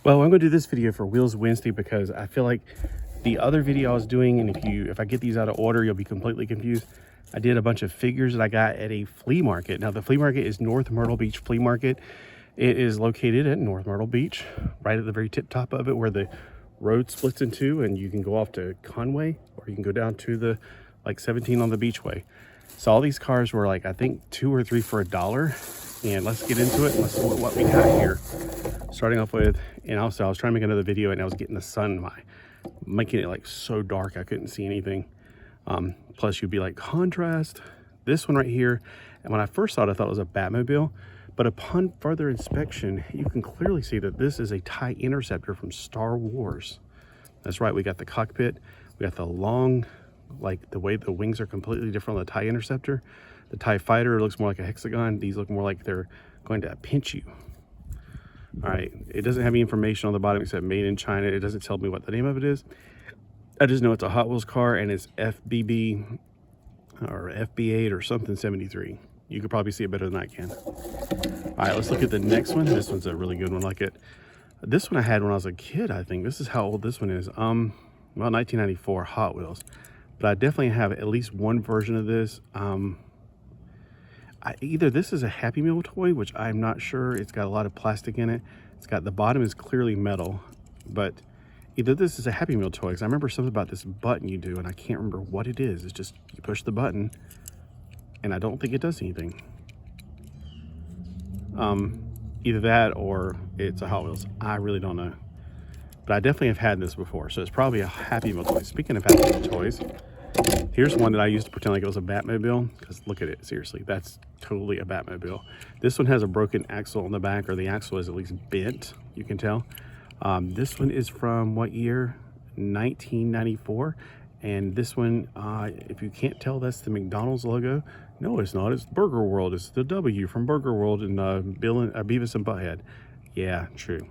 Well, I'm going to do this video for Wheels Wednesday because I feel like the other video I was doing, and if I get these out of order, you'll be completely confused. I did a bunch of figures that I got at a flea market. Now, the flea market is North Myrtle Beach Flea Market. It is located at North Myrtle Beach, right at the very tip top of it where the road splits in two, and you can go off to Conway, or you can go down to the 17 on the Beachway. So all these cars were like, I think 2 or 3 for $1. And let's get into it and let's see what we got here. Starting off with, and also I was trying to make another video and I was getting the sun, making it like so dark I couldn't see anything. Plus you'd be like contrast. This one right here, and when I first saw it, I thought it was a Batmobile, but upon further inspection, you can clearly see that this is a TIE Interceptor from Star Wars. That's right, we got the cockpit, we got the long, like the way the wings are completely different on the TIE Interceptor. The TIE Fighter looks more like a hexagon. These look more like they're going to pinch you. All right, it doesn't have any information on the bottom except made in China. It doesn't tell me what the name of it is. I just know it's a Hot Wheels car and it's FBB or FB8 or something 73. You could probably see it better than I can. All right, let's look at the next one. This one's a really good one. Like it. This one I had when I was a kid, I think. This is how old this one is. Well, 1994 Hot Wheels. But I definitely have at least one version of this. Either this is a Happy Meal toy, which I'm not sure. It's got a lot of plastic in it. It's got, the bottom is clearly metal, but either this is a Happy Meal toy, because I remember something about this button you do, and I can't remember what it is. It's just, you push the button, and I don't think it does anything. Either that, or it's a Hot Wheels. I really don't know. But I definitely have had this before, so it's probably a Happy Meal toy. Speaking of Happy Meal toys, here's one that I used to pretend like it was a Batmobile, because look at it, seriously, that's totally a Batmobile. This one has a broken axle on the back, or the axle is at least bent, you can tell. This one is from what year? 1994. And this one, if you can't tell, that's the McDonald's logo. No, it's not. It's Burger World. It's the W from Burger World and Beavis and Butthead. Yeah, true.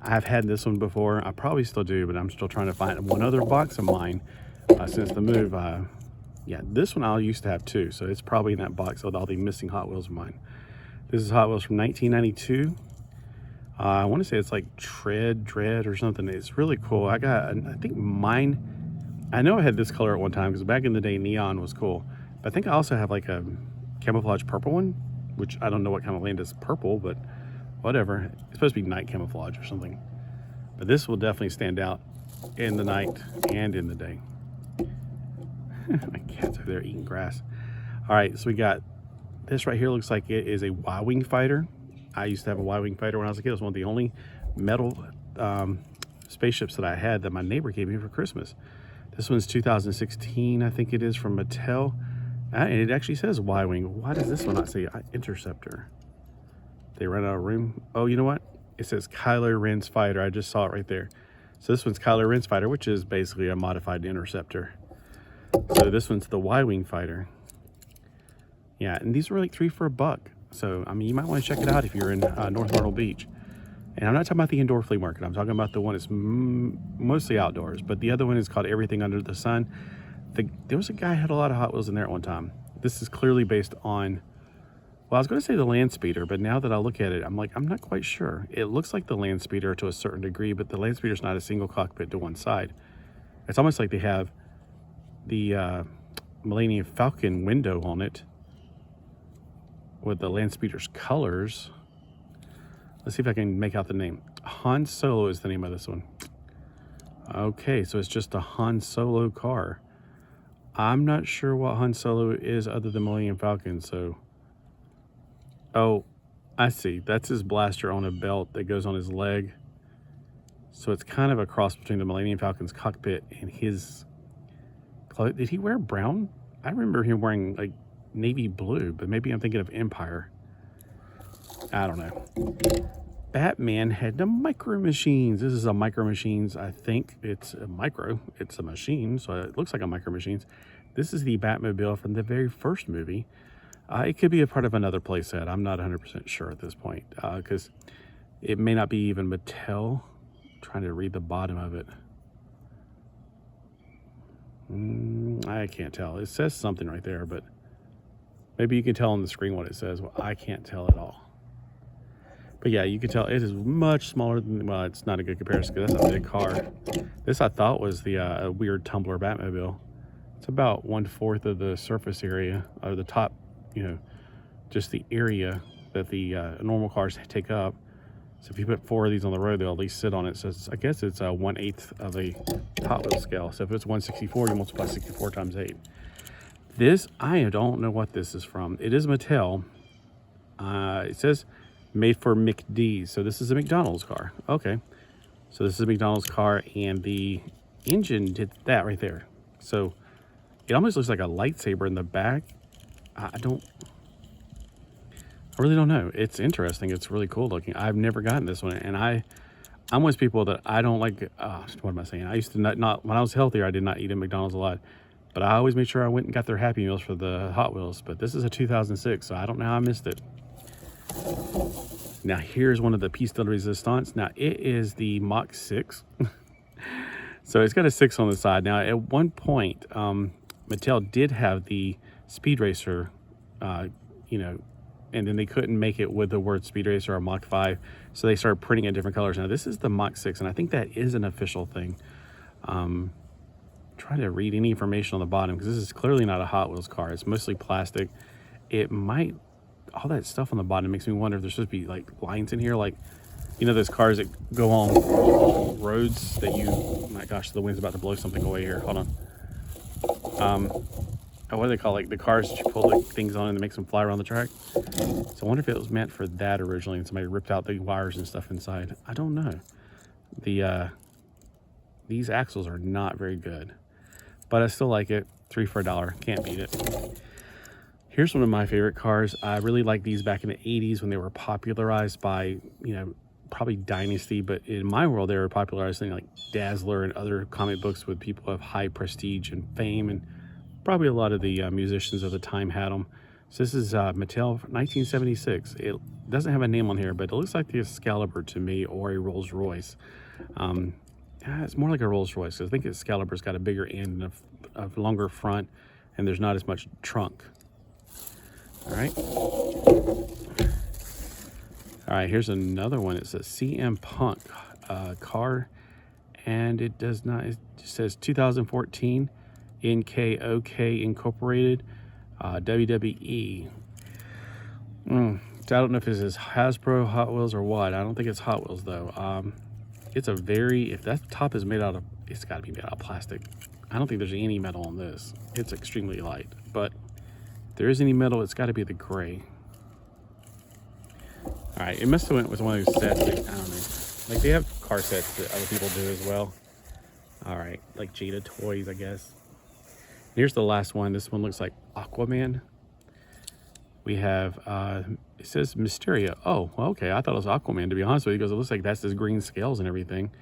I've had this one before. I probably still do, but I'm still trying to find one other box of mine since the move. Yeah, this one I used to have too, so it's probably in that box with all the missing Hot Wheels of mine. This is Hot Wheels from 1992. I want to say it's like Dread or something. It's really cool. I think mine, I know I had this color at one time because back in the day neon was cool, but I think I also have like a camouflage purple one, which I don't know what kind of land is purple, but whatever. It's supposed to be night camouflage or something. But this will definitely stand out in the night and in the day. My cat's over there eating grass. All right, so we got this right here. Looks like it is a Y-Wing fighter. I used to have a Y-Wing fighter when I was a kid. It was one of the only metal spaceships that I had that my neighbor gave me for Christmas. This one's 2016, I think it is, from Mattel. And it actually says Y-Wing. Why does this one not say Interceptor? They ran out of room. Oh, you know what? It says Kylo Ren's fighter. I just saw it right there. So this one's Kylo Ren's fighter, which is basically a modified Interceptor. So this one's the Y-Wing fighter. Yeah, and these were like 3 for $1. So, I mean, you might want to check it out if you're in North Myrtle Beach. And I'm not talking about the indoor flea market. I'm talking about the one that's mostly outdoors. But the other one is called Everything Under the Sun. There was a guy who had a lot of Hot Wheels in there at one time. This is clearly based on, well, I was going to say the Land Speeder, but now that I look at it, I'm like, I'm not quite sure. It looks like the Land Speeder to a certain degree, but the Land Speeder's not a single cockpit to one side. It's almost like they have the Millennium Falcon window on it with the Land Speeder's colors. Let's see if I can make out the name. Han Solo is the name of this one. Okay, so it's just a Han Solo car. I'm not sure what Han Solo is other than Millennium Falcon, so... Oh, I see. That's his blaster on a belt that goes on his leg. So it's kind of a cross between the Millennium Falcon's cockpit and his... Did he wear brown? I remember him wearing like navy blue, but maybe I'm thinking of Empire. I don't know. Batman had the Micro Machines. This is a Micro Machines. I think it's a micro. It's a machine, so it looks like a Micro Machines. This is the Batmobile from the very first movie. It could be a part of another playset. I'm not 100% sure at this point because it may not be even Mattel. I'm trying to read the bottom of it. I can't tell. It says something right there, but maybe you can tell on the screen what it says. Well, I can't tell at all. But yeah, you can tell it is much smaller than, well, it's not a good comparison because that's a big car. This I thought was the weird tumbler Batmobile. It's about 1/4 of the surface area, or the top, just the area that the normal cars take up. So if you put 4 of these on the road, they'll at least sit on it. So I guess it's 1/8 of a Hot Wheels scale. So if it's 1/64, you multiply 64 times 8. This, I don't know what this is from. It is Mattel. It says made for McD's. So this is a McDonald's car. Okay. So this is a McDonald's car, and the engine did that right there. So it almost looks like a lightsaber in the back. I really don't know. It's interesting. It's really cool looking. I've never gotten this one, and I'm one of those people that I don't like. What am I saying? I used to not when I was healthier, I did not eat at McDonald's a lot, but I always made sure I went and got their Happy Meals for the Hot Wheels. But this is a 2006, so I don't know how I missed it. Now here's one of the piece de resistance. Now it is the Mach 6. So it's got a 6 on the side. Now at one point, Mattel did have the Speed Racer, and then they couldn't make it with the word Speed Racer or Mach 5, so they started printing in different colors. Now this is the Mach 6, and I think that is an official thing. Try to read any information on the bottom, because this is clearly not a Hot Wheels car. It's mostly plastic. It might, all that stuff on the bottom makes me wonder if there's supposed to be like lines in here, like, those cars that go on roads that oh my gosh, the wind's about to blow something away here. Hold on. What do they call, like the cars that you pull the things on and it makes them fly around the track? So I wonder if it was meant for that originally, and somebody ripped out the wires and stuff inside. I don't know. These axles are not very good, but I still like it. 3 for $1, can't beat it. Here's one of my favorite cars. I really like these back in the 80s when they were popularized by, probably Dynasty, but in my world, they were popularized like Dazzler and other comic books with people of high prestige and fame, and probably a lot of the musicians of the time had them. So this is Mattel 1976. It doesn't have a name on here, but it looks like the Excalibur to me, or a Rolls Royce. It's more like a Rolls Royce. I think Excalibur's got a bigger end and a longer front, and there's not as much trunk. All right, here's another one. It's a CM Punk car, and it just says 2014 NKOK Incorporated, WWE. So I don't know if this is Hasbro, Hot Wheels, or what. I don't think it's Hot Wheels though. It's if that top is made out of, it's got to be made out of plastic. I don't think there's any metal on this. It's extremely light, but if there is any metal, it's got to be the gray. All right, it must have went with one of those sets that, I don't know, like they have car sets that other people do as well. All right, like Jada Toys, I guess. Here's the last one. This one looks like Aquaman. We have, it says Mysterio. Oh, well, okay, I thought it was Aquaman, to be honest with you, because it looks like that's his green scales and everything.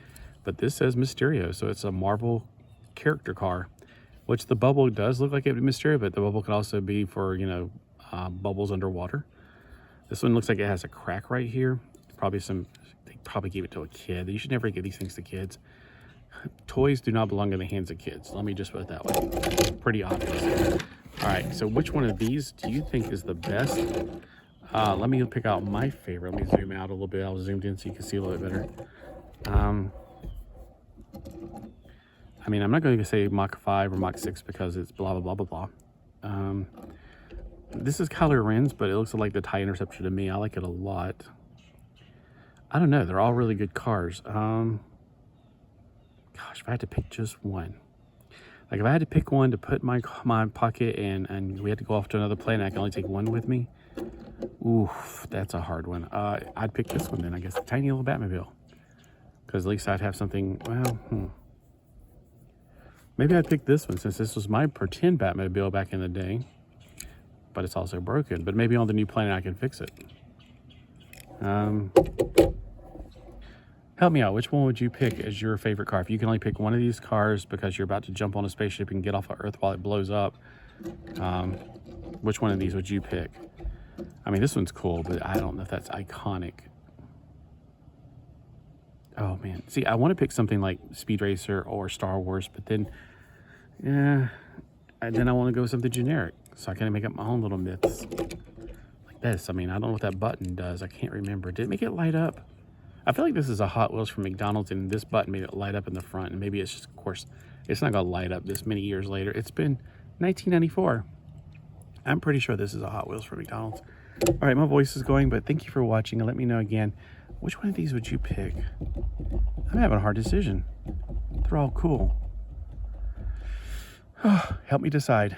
But this says Mysterio, so it's a Marvel character car, which the bubble does look like it would be Mysterio, but the bubble could also be for, bubbles underwater. This one looks like it has a crack right here. They probably gave it to a kid. You should never give these things to kids. Toys do not belong in the hands of kids. Let me just put it that way. Pretty obvious. All right, so which one of these do you think is the best? Let me pick out my favorite. Let me zoom out a little bit. I'll zoom in so you can see a little bit better. I'm not going to say Mach 5 or Mach 6 because it's blah, blah, blah, blah, blah. This is Kylo Ren's, but it looks like the TIE Interceptor to me. I like it a lot. I don't know. They're all really good cars. Gosh, if I had to pick just one. Like, if I had to pick one to put in my pocket and we had to go off to another planet, I can only take one with me. Oof, that's a hard one. I'd pick this one then, I guess. A tiny little Batmobile. Because at least I'd have something, Maybe I'd pick this one since this was my pretend Batmobile back in the day. But it's also broken. But maybe on the new planet I can fix it. Help me out. Which one would you pick as your favorite car? If you can only pick one of these cars because you're about to jump on a spaceship and get off of Earth while it blows up, which one of these would you pick? This one's cool, but I don't know if that's iconic. Oh, man. See, I want to pick something like Speed Racer or Star Wars, but then, and then I want to go with something generic. So I kind of make up my own little myths. Like this. I mean, I don't know what that button does. I can't remember. Did it make it light up? I feel like this is a Hot Wheels from McDonald's, and this button made it light up in the front. And maybe it's just, of course, it's not going to light up this many years later. It's been 1994. I'm pretty sure this is a Hot Wheels from McDonald's. All right, my voice is going, but thank you for watching. And let me know again, which one of these would you pick? I'm having a hard decision. They're all cool. Help me decide.